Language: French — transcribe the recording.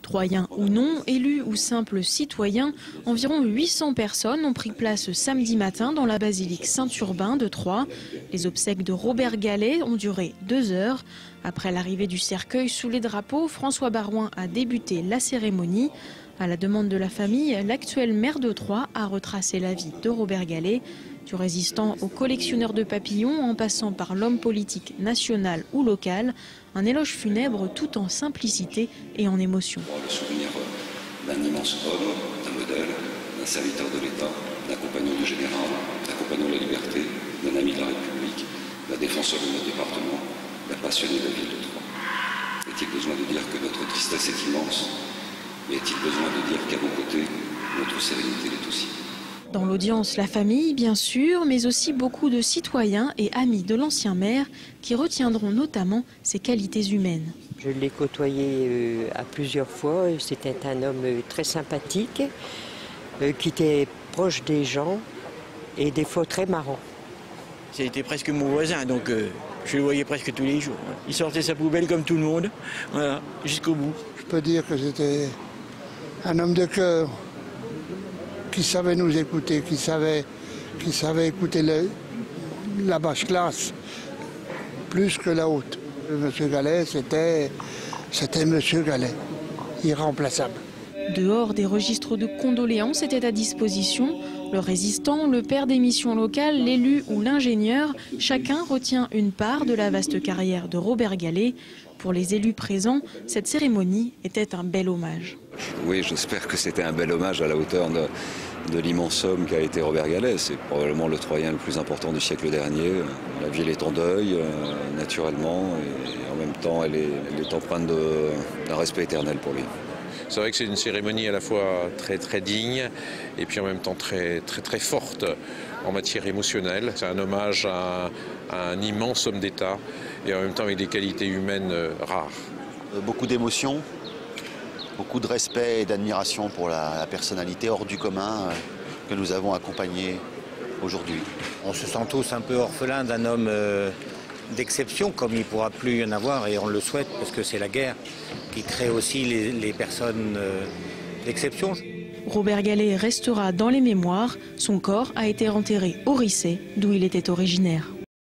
Troyens ou non, élus ou simples citoyens, environ 800 personnes ont pris place samedi matin dans la basilique Saint-Urbain de Troyes. Les obsèques de Robert Gallet ont duré 2 heures. Après l'arrivée du cercueil sous les drapeaux, François Baroin a débuté la cérémonie. À la demande de la famille, l'actuel maire de Troyes a retracé la vie de Robert Gallet. Du résistant au collectionneur de papillons, en passant par l'homme politique national ou local, un éloge funèbre tout en simplicité et en émotion. Le souvenir d'un immense homme, d'un modèle, d'un serviteur de l'État, d'un compagnon du général, d'un compagnon de la liberté, d'un ami de la République, d'un défenseur de notre département, d'un passionné de la ville de Troyes. Est-il besoin de dire que notre tristesse est immense? Mais est-il besoin de dire qu'à vos côtés, notre sérénité l'est aussi? Dans l'audience, la famille, bien sûr, mais aussi beaucoup de citoyens et amis de l'ancien maire qui retiendront notamment ses qualités humaines. Je l'ai côtoyé à plusieurs fois. C'était un homme très sympathique, qui était proche des gens et des fois très marrant. C'était presque mon voisin, donc je le voyais presque tous les jours. Il sortait sa poubelle comme tout le monde, voilà, jusqu'au bout. Je peux dire que c'était un homme de cœur, qui savait nous écouter, qui savait écouter la basse classe plus que la haute. Monsieur Gallet, c'était Monsieur Gallet, irremplaçable. Dehors, des registres de condoléances étaient à disposition. Le résistant, le père des missions locales, l'élu ou l'ingénieur, chacun retient une part de la vaste carrière de Robert Gallet. Pour les élus présents, cette cérémonie était un bel hommage. Oui, j'espère que c'était un bel hommage à la hauteur de l'immense homme qu'a été Robert Gallet. C'est probablement le Troyen le plus important du siècle dernier. La ville est en deuil, naturellement, et en même temps, elle est empreinte d'un respect éternel pour lui. C'est vrai que c'est une cérémonie à la fois très digne et puis en même temps très forte en matière émotionnelle. C'est un hommage à un immense homme d'État et en même temps avec des qualités humaines rares. Beaucoup d'émotions, beaucoup de respect et d'admiration pour la personnalité hors du commun que nous avons accompagnée aujourd'hui. On se sent tous un peu orphelins d'un homme d'exception, comme il ne pourra plus y en avoir, et on le souhaite parce que c'est la guerre qui crée aussi les personnes d'exception. Robert Gallet restera dans les mémoires. Son corps a été enterré au Rissé, d'où il était originaire.